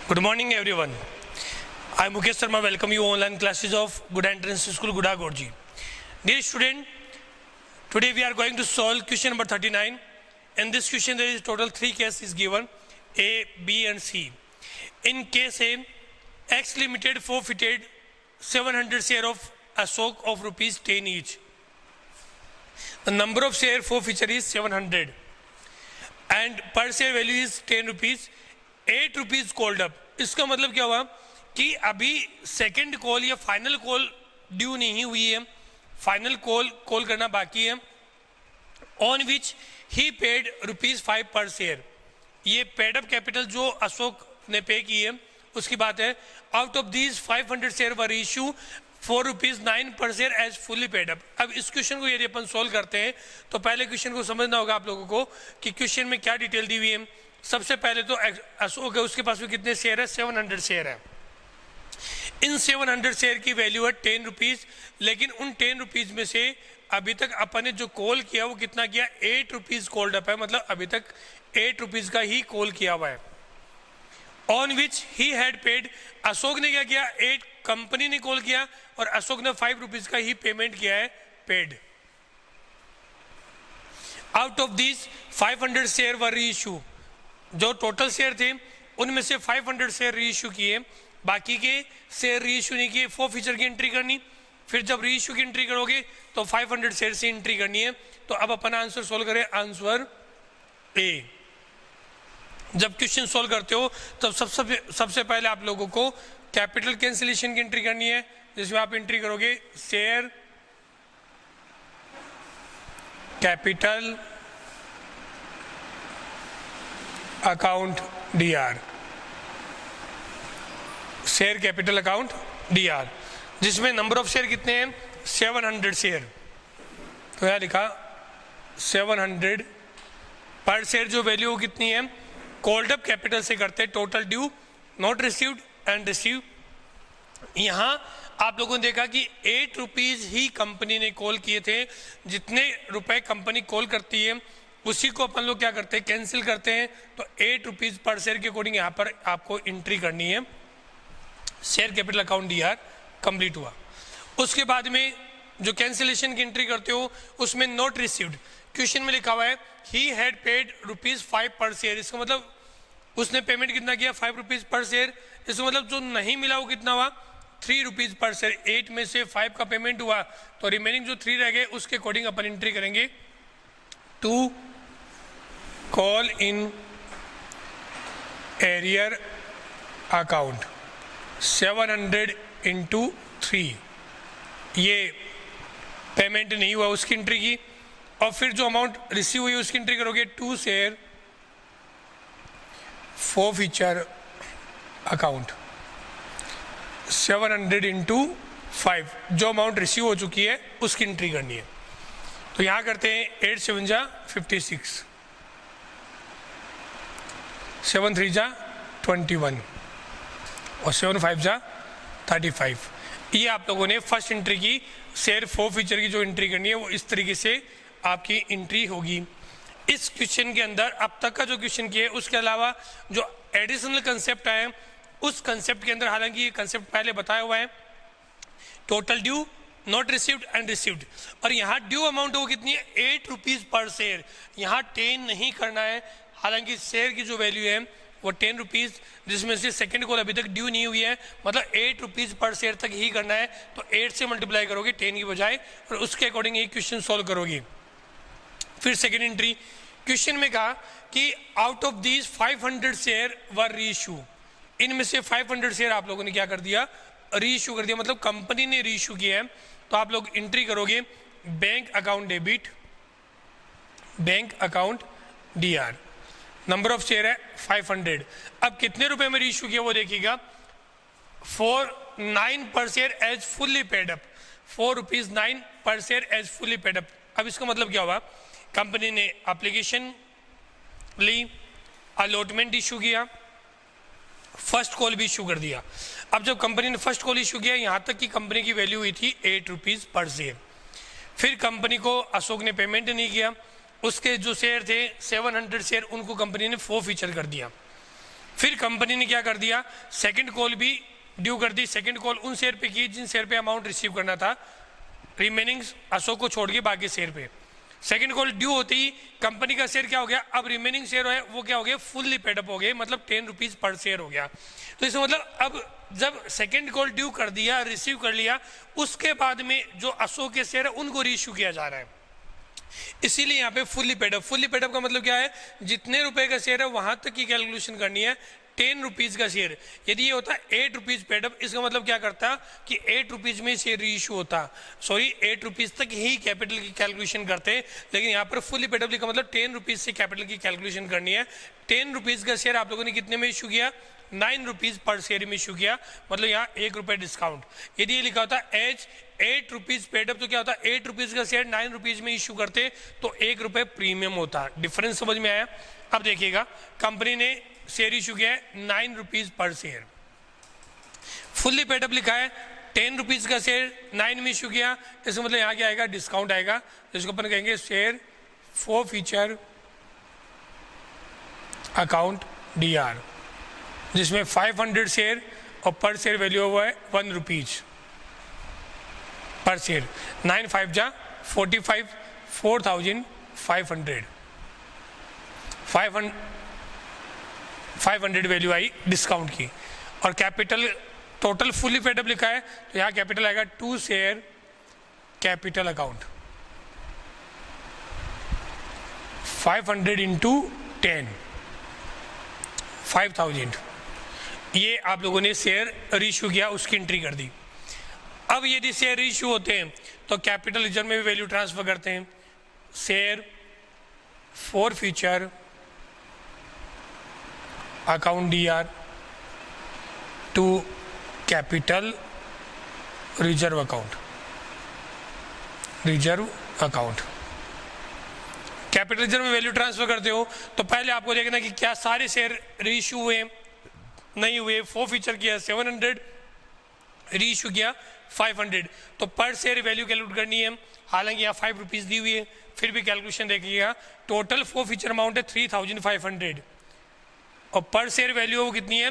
Good morning, everyone. I am Mukesh Sharma. Welcome you online classes of Good Entrance School, Guda Gorji. Dear student, today we are going to solve question number 39. In this question, there is total 3 cases given: A, B, and C. In case A, X Limited forfeited 700 share of Ashok of rupees 10 each. The number of share forfeiture is 700, and per share value is 10 rupees. 8 rupees called up. इसका मतलब क्या हुआ कि अभी second call या final call due नहीं हुई है, फाइनल कॉल करना बाकी है. On which he paid ₹5 per share. ये पेड अप कैपिटल जो अशोक ने पे की है उसकी बात है. Out of these 500 share were issue ₹9 per share as fully paid up. अब इस क्वेश्चन को यदि अपन सोल्व करते हैं तो पहले क्वेश्चन को समझना होगा आप लोगों को कि क्वेश्चन में क्या डिटेल दी हुई है. सबसे पहले तो अशोक है, उसके पास में कितने शेयर है? 700 शेयर है. इन 700 शेयर की वैल्यू है 10 रुपीज़, लेकिन उन 10 रुपीज़ में से अभी तक अपन ने जो कॉल किया वो कितना किया? 8 रुपीज़ कॉल्ड अप है, मतलब अभी तक 8 रुपीज़ का ही कॉल किया हुआ है. On which he had paid. Ashok ने क्या किया? 8 कंपनी ने कॉल किया और अशोक ने 5 रुपीज़ का ही पेमेंट किया है, paid. Out of this 500 share वर री इशू. जो टोटल शेयर थे उनमें से 500 शेयर री इशू किए, बाकी के शेयर री इशू नहीं किए. फॉरफीचर की एंट्री करनी, फिर जब री इशू की एंट्री करोगे तो 500 शेयर से एंट्री करनी है. तो अब अपन आंसर सोल्व करें. Answer A. जब क्वेश्चन सोल्व करते हो तब सबसे पहले आप लोगों को कैपिटल कैंसिलेशन की एंट्री करनी है, जिसमें आप एंट्री करोगे share capital account DR, share capital account DR, जिसमें नंबर ऑफ शेयर कितने हैं? 700 शेयर. तो यहाँ लिखा 700 पर शेयर. जो वैल्यू कितनी है? कॉल्ड अप कैपिटल से करते हैं. Total due, not received and receive. यहाँ आप लोगों ने देखा कि 8 रुपीज़ ही कंपनी ने कॉल किए थे. जितने रुपए कंपनी कॉल करती है उसी को अपन लोग क्या करते हैं? कैंसिल करते हैं. तो 8 रुपीज़ पर शेयर के अकॉर्डिंग यहाँ पर आपको एंट्री करनी है. Share capital account DR complete हुआ. उसके बाद में जो कैंसिलेशन की एंट्री करते हो उसमें नॉट रिसीव्ड. क्वेश्चन में लिखा हुआ है he had paid ₹5 per share. इसका मतलब उसने पेमेंट कितना किया? 5 रुपीज़ पर शेयर. इसका मतलब जो नहीं मिला वो कितना हुआ? 3 रुपीज़ पर शेयर. 8 में से 5 का पेमेंट हुआ तो रिमेनिंग जो 3 रह गए उसके अकॉर्डिंग अपन एंट्री करेंगे. To call in arrear account 700 into 3. ये पेमेंट नहीं हुआ उसकी एंट्री की. और फिर जो अमाउंट रिसीव हुई उसकी एंट्री करोगे. 2 शेयर फॉरफीचर अकाउंट 700 इंटू 5. जो अमाउंट रिसीव हो चुकी है उसकी एंट्री करनी है. तो यहाँ करते हैं 8 7 जा 56, 7 3 जा 21 और 7 5 जा 35. ये आप लोगों ने फर्स्ट एंट्री की. शेयर फॉरफीचर की जो एंट्री करनी है वो इस तरीके से आपकी एंट्री होगी. इस क्वेश्चन के अंदर अब तक का जो क्वेश्चन किया है उसके अलावा जो एडिशनल कंसेप्ट आए उस कंसेप्ट के अंदर, हालांकि ये कंसेप्ट पहले बताया हुआ है, total due, not received and received. और यहाँ ड्यू अमाउंट वो कितनी है? 8 रुपीज़ पर शेयर. यहाँ 10 नहीं करना है, हालांकि शेयर की जो वैल्यू है वो 10 रुपीज़, जिसमें से सेकंड कॉल अभी तक ड्यू नहीं हुई है, मतलब 8 रुपीज़ पर शेयर तक ही करना है. तो 8 से मल्टीप्लाई करोगे 10 की बजाय और उसके अकॉर्डिंग ये क्वेश्चन सॉल्व करोगे. फिर सेकेंड एंट्री. क्वेश्चन में कहा कि आउट ऑफ दीज 500 शेयर वर री इशू. इनमें से 500 शेयर आप लोगों ने क्या कर दिया? री इशू कर दिया, मतलब कंपनी ने री इशू किया है. तो आप लोग एंट्री करोगे bank account debit, bank account DR. Number of share है 500. अब कितने रुपए में री इशू किया वो देखिएगा. 4.9 per share as fully paid up. 4 9 per share as fully paid up. अब इसका मतलब क्या हुआ? कंपनी ने एप्लीकेशन ली, अलॉटमेंट इशू किया, फर्स्ट कॉल भी इशू कर दिया. अब जब कंपनी ने फर्स्ट कॉल इशू किया, यहाँ तक कि कंपनी की वैल्यू हुई थी 8 रुपीज़ पर शेयर. फिर कंपनी को अशोक ने पेमेंट नहीं किया, उसके जो शेयर थे 700 शेयर उनको कंपनी ने फॉरफीचर कर दिया. फिर कंपनी ने क्या कर दिया, सेकंड कॉल भी ड्यू कर दी। सेकंड कॉल उन शेयर पे की जिन शेयर पे अमाउंट रिसीव करना था, रिमेनिंग अशोक को छोड़ के बाकी शेयर पे। सेकंड कॉल ड्यू होते ही कंपनी का शेयर क्या हो गया, अब रिमेनिंग शेयर है वो क्या हो गया, फुल्ली पेडअप हो गए, मतलब 10 रुपीज पर शेयर हो गया। तो इसका मतलब अब जब सेकंड कॉल ड्यू कर दिया, रिसीव कर लिया, उसके बाद में जो अशोक के शेयर है उनको रीइश्यू किया जा रहा है, इसीलिए यहाँ पे फुल्ली पेडअप। फुल्ली पेडअप का मतलब क्या है, जितने रुपए का शेयर है वहां तक की कैलकुलेशन करनी है। 10 रुपीज का शेयर, यदि ये होता 8 रुपीज पेडअप, इसका मतलब क्या करता कि 8 रुपीज में शेयर रीइश्यू होता, सॉरी 8 रुपीज तक ही कैपिटल की कैलकुलेशन करते, लेकिन यहाँ पर फुल्ली पेडअप लिखा मतलब 10 रुपीज से कैपिटल की कैलकुलेशन करनी है। 10 रुपीज का शेयर आप लोगों ने कितने में इशू किया, 9 रुपीज पर शेयर में इशू किया, मतलब यहाँ 1 रुपये डिस्काउंट। यदि ये लिखा होता एज 8 रुपीज पेडअप, तो क्या होता, 8 रुपीज का शेयर 9 रुपीज में इशू करते तो 1 रुपये प्रीमियम होता। डिफरेंस समझ में आया। अब देखिएगा, कंपनी ने शेयर इशू किया है 9 rupees per share, fully paid up लिखा है 10 रुपीज का शेयर 9 में इशू किया, इसका मतलब यहाँ क्या आएगा, डिस्काउंट आएगा, जिसको अपन कहेंगे share forfeiture account DR, जिसमें 500 शेयर और पर शेयर वैल्यू हुआ है 1 रुपीज पर शेयर। 9 5 जा 45, 4500, 500 वैल्यू आई डिस्काउंट की। और कैपिटल टोटल फुली पेडअप लिखा है, तो यहाँ कैपिटल आएगा 2 शेयर कैपिटल अकाउंट, 500 इंटू 10, 5000। ये आप लोगों ने शेयर रीइश्यू किया, उसकी एंट्री कर दी। अब यदि शेयर रीइश्यू होते हैं तो कैपिटल रिजर्व में भी वैल्यू ट्रांसफर करते हैं, share for future account DR to capital reserve account, reserve account. Capital reserve में वैल्यू ट्रांसफर करते हो तो पहले आपको देखना कि क्या सारे शेयर रीइश्यू हुए, नहीं हुए। फॉर फ्यूचर किया 700, रीइश्यू किया 500, तो पर शेयर वैल्यू कैलकुलेट करनी है। हालांकि यहाँ 5 रुपीज दी हुई है, फिर भी कैलकुलेशन देखिएगा। टोटल फॉर फ्यूचर अमाउंट है 3500 और पर शेयर वैल्यू वो कितनी है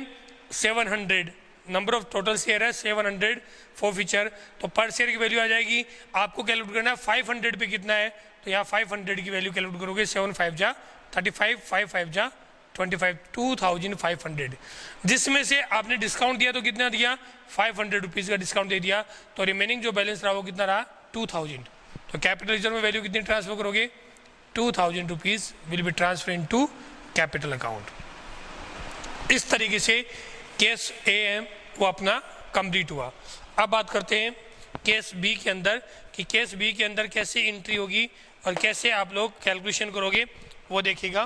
700, नंबर ऑफ टोटल शेयर है 700 फॉर फ्यूचर, तो पर शेयर की वैल्यू आ जाएगी। आपको कैलकुलेट करना है 500 पे कितना है, तो यहाँ 500 की वैल्यू कैलकुलेट करोगे, 7 5 जा 35, 5 5 जा 25, 2500, जिसमें से आपने डिस्काउंट दिया तो कितना दिया, 500 रुपीज़ का डिस्काउंट दे दिया, तो रिमेनिंग जो बैलेंस रहा वो कितना रहा 2000। तो कैपिटल रिजर्व में वैल्यू कितनी ट्रांसफर करोगे, 2000 rupees will be transfer into capital account. इस तरीके से केस A है वो अपना कंप्लीट हुआ। अब बात करते हैं केस B के अंदर, कि केस B के अंदर कैसे एंट्री होगी और कैसे आप लोग कैलकुलेशन करोगे वो देखिएगा।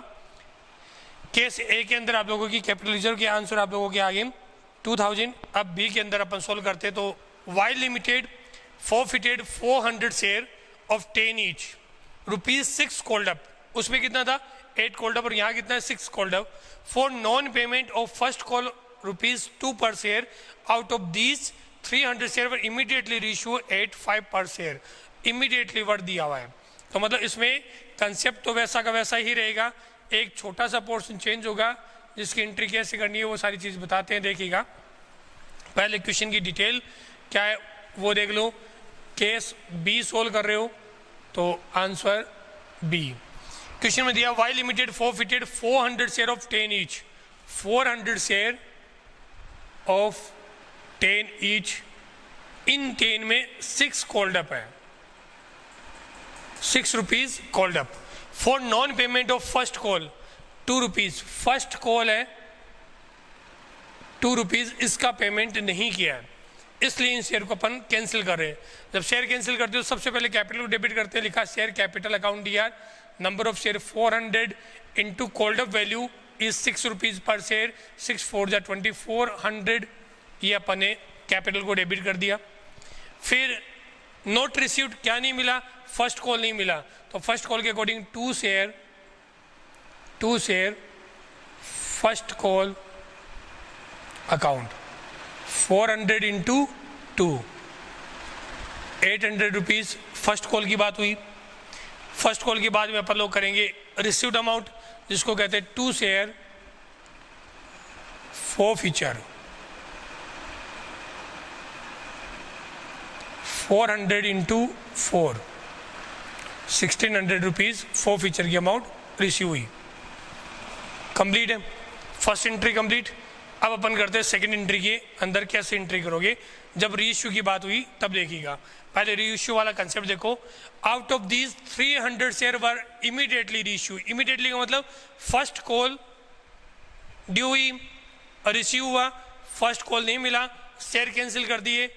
केस A के अंदर आप लोगों की कैपिटल रिजर्व के आंसर आप लोगों के आगे 2000। अब B के अंदर अपन सोल्व करते हैं, तो Y limited forfeited 400 share of 10 each, ₹6 called up, उसमें कितना था 8 कॉल्ड अप और यहाँ कितना है 6 called up, for non payment of first call ₹2 per share, out of these 300 share were immediately reissue at 5 per share. Immediately word दिया हुआ है, तो मतलब इसमें कंसेप्ट तो वैसा का वैसा ही रहेगा, एक छोटा सा पोर्शन चेंज होगा, जिसकी एंट्री कैसे करनी है वो सारी चीज़ बताते हैं। देखिएगा पहले क्वेश्चन की डिटेल क्या है वो देख लो। केस B सोल्व कर रहे हो तो आंसर B। क्वेश्चन में दिया Y limited forfeited 400 share of 10 each, 400 share of 10 each, इन 10 में 6 कॉल्ड अप है, 6 rupees called up, for non payment of first call 2 rupees, first call है 2 रुपीज, इसका पेमेंट नहीं किया है, इसलिए इन शेयर को अपन कैंसिल कर रहे हैं। जब शेयर कैंसिल करते हो सबसे पहले कैपिटल को डेबिट करते हैं, लिखा share capital account DR, number of share 400 into called up value is 6 rupees per share, 6 4 जा 2400, ये अपन ने कैपिटल को डेबिट कर दिया। फिर नोट रिसीव्ड क्या नहीं मिला, फर्स्ट कॉल नहीं मिला, तो फर्स्ट कॉल के according 2 share first call account 400 into 2, 800 rupees first call की बात हुई। फर्स्ट कॉल के बाद में अपन लोग करेंगे रिसीव्ड अमाउंट, जिसको कहते हैं 2 share forfeiture 400 into 4 1600 rupees forfeiture की अमाउंट रिसीव हुई। कंप्लीट है, फर्स्ट एंट्री कंप्लीट। अब अपन करते हैं सेकंड एंट्री के अंदर कैसे एंट्री करोगे। जब री इश्यू की बात हुई तब देखिएगा, पहले री इश्यू वाला कंसेप्ट देखो। Out of these 300 share were immediately री इश्यू। इमीडिएटली का मतलब फर्स्ट कॉल ड्यू हुई और रिसीव हुआ, फर्स्ट कॉल नहीं मिला, शेयर कैंसिल कर दिए।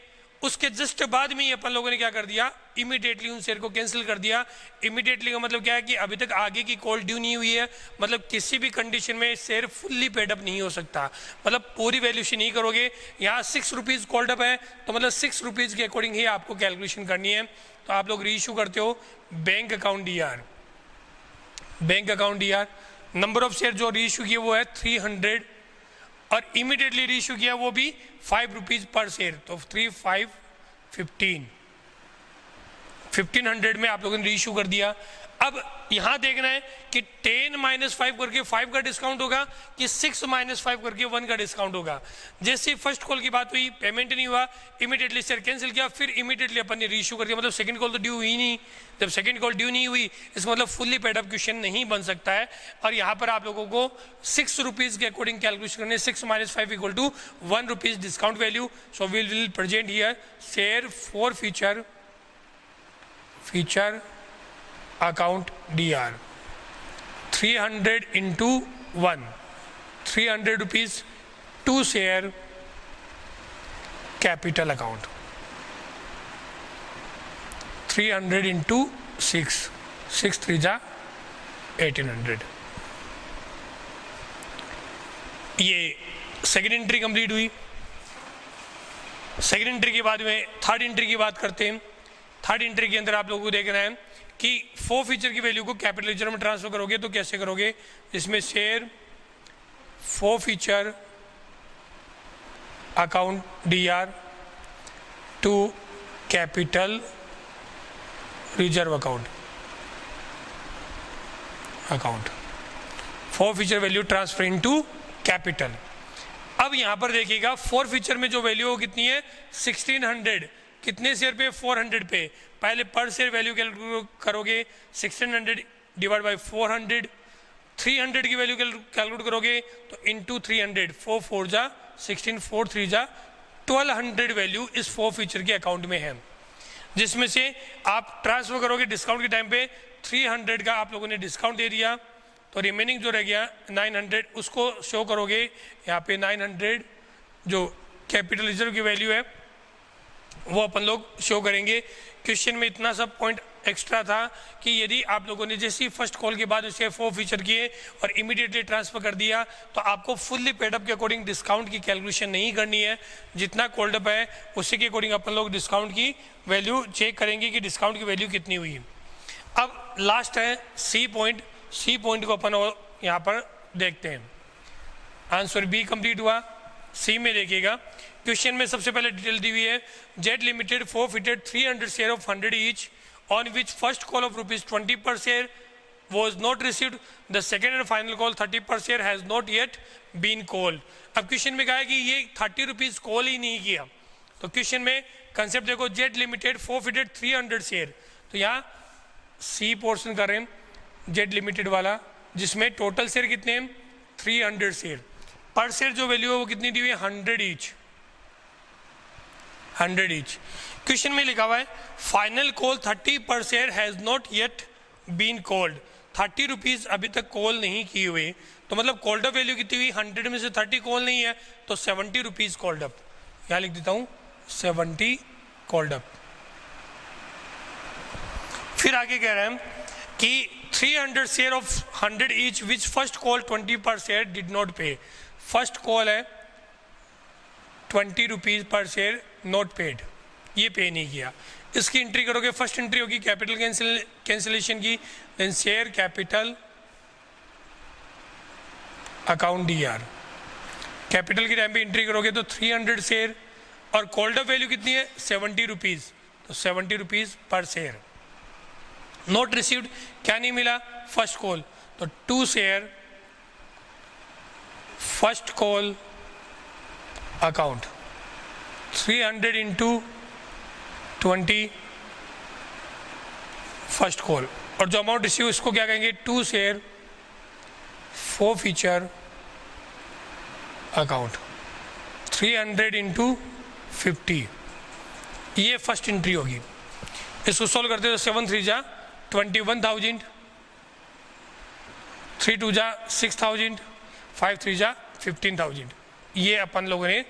उसके जस्ट बाद में ही अपन लोगों ने क्या कर दिया, इमीडिएटली उन शेयर को कैंसिल कर दिया। इमीडिएटली का मतलब क्या है कि अभी तक आगे की कॉल ड्यू नहीं हुई है, मतलब किसी भी कंडीशन में शेयर फुल्ली पेडअप नहीं हो सकता, मतलब पूरी वैल्यूशन नहीं करोगे। यहाँ 6 रुपीज़ कॉल्ड अप है तो मतलब 6 रुपीज़ के अकॉर्डिंग ही आपको कैलकुलेशन करनी है। तो आप लोग री इशू करते हो bank account DR, bank account DR। Number of share जो री इशू किए वो है 300 और इमीडिएटली री इशू किया वो भी 5 रुपीज़ पर शेयर, तो 3 5 1500 में आप लोगों ने री इशू कर दिया। अब यहां देखना है कि 10 - 5 करके 5 का डिस्काउंट होगा कि 6 - 5 करके 1 का डिस्काउंट होगा। जैसे फर्स्ट कॉल की बात हुई, पेमेंट नहीं हुआ, इमीडिएटली शेयर कैंसिल किया, फिर इमीडिएटली अपन ने री इशू कर दिया, मतलब सेकंड कॉल तो ड्यू हुई नहीं। जब सेकंड कॉल ड्यू नहीं हुई इसका मतलब फुल्ली पेड अप क्वेश्चन नहीं बन सकता है। और यहाँ पर आप लोगों को 6 रुपीज़ के अकॉर्डिंग कैलकुलेशन करने, 6 - 5 = 1 rupees discount value. So we will present here share for future account DR 300 into 1 300 rupees to share capital account 300 into 6 6 3 जा 1800। ये सेकेंड एंट्री कंप्लीट हुई। सेकेंड एंट्री के बाद में थर्ड एंट्री की बात करते हैं। थर्ड एंट्री के अंदर आप लोगों को देखना है कि forfeiture की वैल्यू को कैपिटल लेजर में ट्रांसफर करोगे तो कैसे करोगे। इसमें share forfeiture account DR to capital reserve account forfeiture value transfer into capital. अब यहां पर देखिएगा forfeiture में जो वैल्यू हो कितनी है 1600, कितने शेयर पे 400 पे। पहले पर शेयर वैल्यू कैलकुलेट करोगे 1600 डिवाइड बाय 400, 300 की वैल्यू कैलकुलेट करोगे तो इनटू 300, 4 4 जा 16, 4 3 जा 1200 वैल्यू इस forfeiture के अकाउंट में है, जिसमें से आप ट्रांसफर करोगे डिस्काउंट के टाइम पे 300 का आप लोगों ने डिस्काउंट दे दिया, तो रिमेनिंग जो रह गया 900 उसको शो करोगे यहाँ पे। 900 जो कैपिटल रिजर्व की वैल्यू है वो अपन लोग शो करेंगे। क्वेश्चन में इतना सब पॉइंट एक्स्ट्रा था कि यदि आप लोगों ने जैसे ही फर्स्ट कॉल के बाद उसे forfeiture किए और इमीडिएटली ट्रांसफर कर दिया तो आपको फुल्ली पेडअप के अकॉर्डिंग डिस्काउंट की कैलकुलेशन नहीं करनी है। जितना कॉल्ड अप है उसी के अकॉर्डिंग अपन लोग डिस्काउंट की वैल्यू चेक करेंगे कि डिस्काउंट की वैल्यू कितनी हुई। अब लास्ट है सी पॉइंट। सी पॉइंट को अपन यहाँ पर देखते हैं। आंसर बी कंप्लीट हुआ। सी में देखिएगा क्वेश्चन में सबसे पहले डिटेल दी हुई है। Jet limited forfeited 300 share of 100 each on which first call of ₹20 per share was not received. The second and final call 30 per share has not yet been called. अब question में कहा है कि ये 30 रुपीज़ कॉल ही नहीं किया। तो question में कंसेप्ट देखो, जेट लिमिटेड forfeited 300 शेयर, तो यहाँ सी पोर्शन कर रहे हैं जेट लिमिटेड वाला, जिसमें टोटल शेयर कितने हैं 300 शेयर। पर शेयर जो वैल्यू है वो कितनी दी हुई है 100 ईच। 100 ईच। क्वेश्चन में लिखा हुआ है final call 30 per share has not yet been called. 30 rupees अभी तक कॉल नहीं की हुई, तो मतलब कॉल्ड अप वैल्यू कितनी हुई 100 में से 30 कॉल नहीं है तो 70 रुपीज़ कॉल्ड अप। यहाँ लिख देता हूँ 70 कॉल्ड अप। फिर आगे कह रहे हैं कि 300 share of 100 each which first call 20 पर शेयर डिड नॉट पे। फर्स्ट कॉल है 20 रुपीज़ पर शेयर नॉट पेड, ये पे नहीं किया। इसकी एंट्री करोगे, फर्स्ट एंट्री होगी कैपिटल कैंसिलेशन की, then share capital account DR। Capital की टाइम पे एंट्री करोगे तो 300 शेयर और कॉल्ड अप वैल्यू कितनी है 70 रुपीज़, तो 70 रुपीज़ पर शेयर। नोट रिसीव्ड क्या नहीं मिला फर्स्ट कॉल, तो 2 share first call account 300 into 20 first call, और जो अमाउंट रिसीव इसको क्या कहेंगे, 2 share forfeiture account 300 into 50, ये फर्स्ट एंट्री होगी। इसको सॉल्व करते तो 7 3 जा 21,000, 3 2 जा 6,000, 5 3 जा 15,000। ये अपन लोगों ने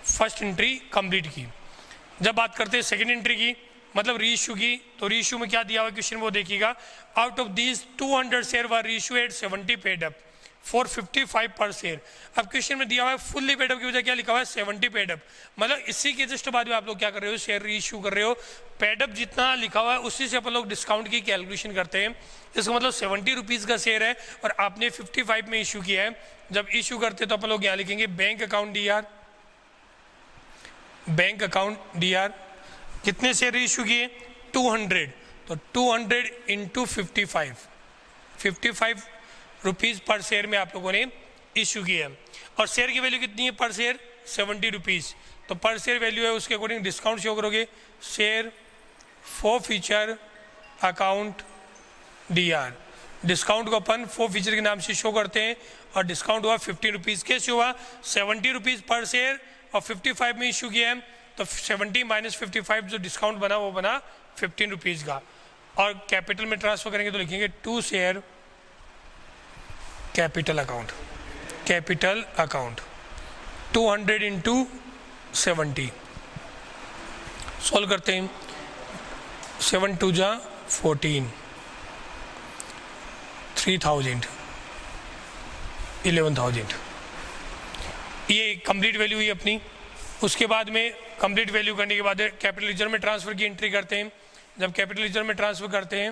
फर्स्ट एंट्री कंप्लीट की। जब बात करते हैं सेकंड एंट्री की, मतलब रीइश्यू की, तो रीइश्यू में क्या दिया हुआ क्वेश्चन वो देखिएगा। Out of these 200 share were reissue at 70 paid up for 55 per share. अब क्वेश्चन में दिया हुआ है फुल्ली पेड अप की वजह क्या लिखा हुआ है, 70 पेड अप, मतलब इसी के जस्ट बाद में आप लोग क्या कर रहे हो, शेयर रीइश्यू कर रहे हो। पेड अप जितना लिखा हुआ है उसी से अपन लोग डिस्काउंट की कैलकुलेशन करते हैं। इसका मतलब 70 रुपीज़ का शेयर है और आपने 55 में इशू किया है। जब इशू करते तो अपन लोग यहाँ लिखेंगे bank account DR, bank account DR, कितने शेयर इशू किए, 200, तो 200 इंटू 55 रुपीज़ पर शेयर में आप लोगों ने इशू किया। और शेयर की वैल्यू कितनी है पर शेयर, 70 रुपीज़, तो पर शेयर वैल्यू है उसके अकॉर्डिंग डिस्काउंट शो करोगे, share forfeiture account DR। Discount को अपन फॉर फीचर के नाम से शो करते हैं और डिस्काउंट हुआ 50 रुपीज़। कैसे हुआ, 70 रुपीज़ पर शेयर और 55 में इशू किया है, तो 70 माइनस 55 जो डिस्काउंट बना वो बना 15 रुपीज़ का। और कैपिटल में ट्रांसफर करेंगे तो लिखेंगे 2 share capital account, capital account 200 into 70। Solve करते हैं, 7 2 जा 14, 3,000, 11,000, ये कंप्लीट वैल्यू हुई अपनी। उसके बाद में कंप्लीट वैल्यू करने के बाद कैपिटल लेजर में ट्रांसफ़र की एंट्री करते हैं। जब कैपिटल लेजर में ट्रांसफ़र करते हैं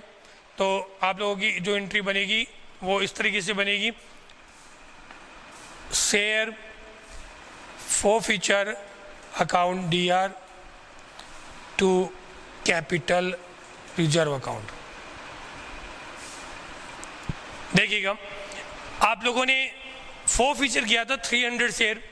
तो आप लोगों की जो एंट्री बनेगी वो इस तरीके से बनेगी, share forfeiture account DR to capital reserve account. देखिएगा, आप लोगों ने फॉर फीचर किया था 300 शेयर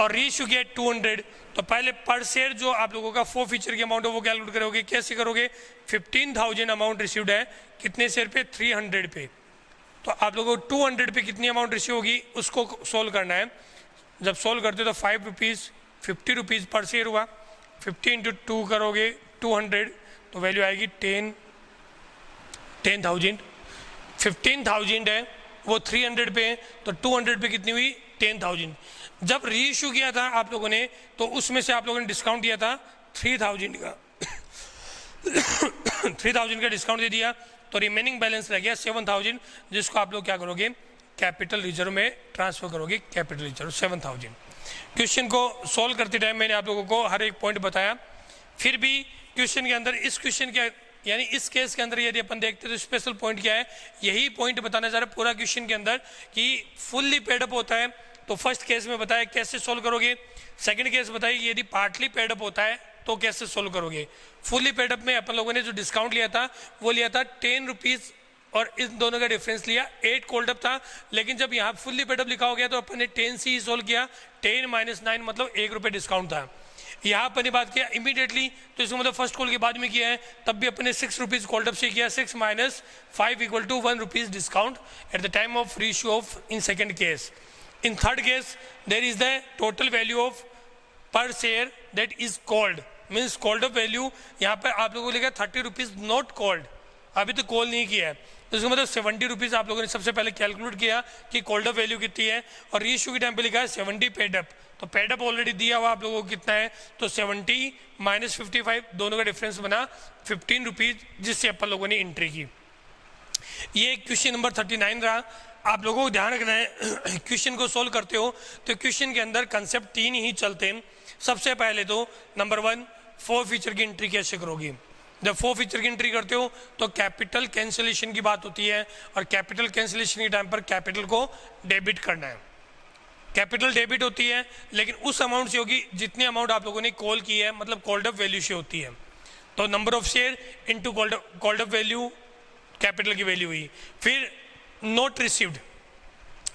और रीइश्यू किया 200, तो पहले पर शेयर जो आप लोगों का फॉर फीचर की अमाउंट है वो कैलकुलेट करोगे। कैसे करोगे, 15,000 अमाउंट रिसीव्ड है, कितने शेयर पे, 300 पे, तो आप लोगों को 200 पे कितनी अमाउंट रिसीव होगी उसको सोल्व करना है। जब सोल्व करते हो तो 5 रुपीज़ 50 रुपीज़ पर शेयर हुआ, 50 इंटू 2 करोगे 200, तो वैल्यू आएगी 10,000। 15,000 है वो 300 पे है, तो 200 पे कितनी हुई, 10,000। जब रीइश्यू किया था आप लोगों ने तो उसमें से आप लोगों ने डिस्काउंट दिया था 3,000 का 3,000 का डिस्काउंट दे दिया, तो रिमेनिंग बैलेंस रह गया 7,000, जिसको आप लोग क्या करोगे, कैपिटल रिजर्व में ट्रांसफर करोगे, कैपिटल रिजर्व 7,000। क्वेश्चन को सॉल्व करते टाइम मैंने आप लोगों को हर एक पॉइंट बताया। फिर भी क्वेश्चन के अंदर, इस क्वेश्चन के यानी इस केस के अंदर यदि अपन देखते तो स्पेशल पॉइंट क्या है, यही पॉइंट बताना चाह रहा है पूरा क्वेश्चन के अंदर कि फुल्ली पेडअप होता है। तो फर्स्ट केस में बताया कैसे सोल्व करोगे, सेकंड केस बताइए यदि पार्टली पेडअप होता है तो कैसे सोल्व करोगे। फुल्ली पेडअप में अपन लोगों ने जो डिस्काउंट लिया था वो लिया था 10 रुपीज़ और इन दोनों का डिफरेंस लिया 8 कोल्डअप था, लेकिन जब यहाँ फुल्ली पेडअप लिखा हो गया तो अपन ने 10 से ही सोल्व किया, 10 माइनस 9 मतलब 1 रुपये डिस्काउंट था। यहाँ अपन ने बात किया इमीडिएटली, तो इसका मतलब फर्स्ट कॉल के बाद में किया है, तब भी अपन ने 6 रुपीज़ कोल्डअप से किया, 6 minus 5 equal to 1 rupees discount at the time of reissue of in second case. In third case, there is the total value of per share that is called, means called up value यहाँ पर आप लोगों को लिखा 30 rupees not called, अभी तो call नहीं किया है, तो इसका मतलब 70 रुपीज़ आप लोगों ने सबसे पहले कैलकुलेट किया कि कॉल्ड अप वैल्यू कितनी है, और रीइश्यू के टाइम पे लिखा है 70 पेड अप, तो पेड अप ऑलरेडी दिया हुआ आप लोगों को कितना है, तो 70 माइनस 55 दोनों का डिफरेंस बना 15 रुपीज़, जिससे अपन लोगों ने एंट्री की। ये क्वेश्चन नंबर 39 रहा। आप लोगों को ध्यान रखना है क्वेश्चन को सोल्व करते हो तो क्वेश्चन के अंदर कंसेप्ट 3 ही चलते हैं। सबसे पहले तो नंबर 1 फॉर फीचर की एंट्री कैसे करोगे। जब फॉर फीचर की एंट्री करते हो तो कैपिटल कैंसिलेशन की बात होती है, और कैपिटल कैंसिलेशन के टाइम पर कैपिटल को डेबिट करना है। कैपिटल डेबिट होती है लेकिन उस अमाउंट से होगी जितनी अमाउंट आप लोगों ने कॉल की है, मतलब कॉल्ड अप वैल्यू से होती है। तो number of share into called up value capital की वैल्यू हुई। फिर नोट रिसीव्ड,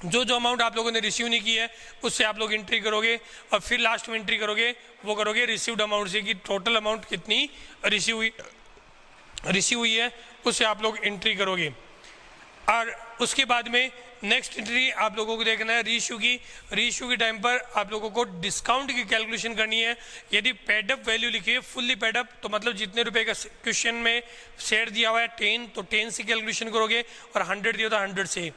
जो जो अमाउंट आप लोगों ने रिसीव नहीं की है उससे आप लोग एंट्री करोगे और फिर लास्ट में एंट्री करोगे वो करोगे रिसीव्ड अमाउंट से कि टोटल अमाउंट कितनी रिसीव हुई है उससे आप लोग एंट्री करोगे। और उसके बाद में नेक्स्ट एंट्री आप लोगों को देखना है रीइश्यू के टाइम पर आप लोगों को डिस्काउंट की कैलकुलेशन करनी है। यदि पेडअप वैल्यू लिखी है फुल्ली पेडअप तो मतलब जितने रुपए का क्वेश्चन में शेयर दिया हुआ है 10 तो 10 से कैलकुलेशन करोगे और 100 दिया तो 100 से।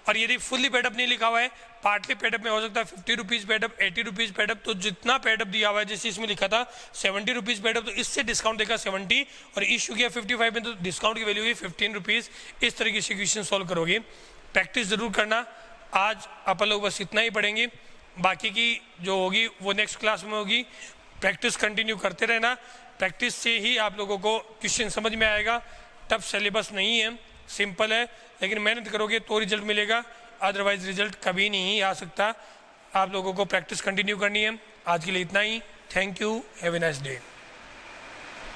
और यदि फुल्ली पेडअप नहीं लिखा हुआ है पार्टली पेडअप में हो सकता है 50 रुपीज़ पेडअप 80 रुपीज़ पेडअप तो जितना पेडअप दिया हुआ है जैसे इसमें लिखा था 70 रुपीज़ पेडअप तो इससे डिस्काउंट देगा 70 और इशू किया 55 में तो डिस्काउंट की वैल्यू हुई 15 रुपीज़। इस तरीके से क्वेश्चन सॉल्व करोगे। प्रैक्टिस ज़रूर करना। आज अपन लोग बस इतना ही पढ़ेंगे, बाकी की जो होगी वो नेक्स्ट क्लास में होगी। प्रैक्टिस कंटिन्यू करते रहना, प्रैक्टिस से ही आप लोगों को क्वेश्चन समझ में आएगा। टफ सिलेबस नहीं है, सिंपल है, लेकिन मेहनत करोगे तो रिजल्ट मिलेगा, अदरवाइज रिजल्ट कभी नहीं आ सकता। आप लोगों को प्रैक्टिस कंटिन्यू करनी है। आज के लिए इतना ही। Thank you, have a nice day.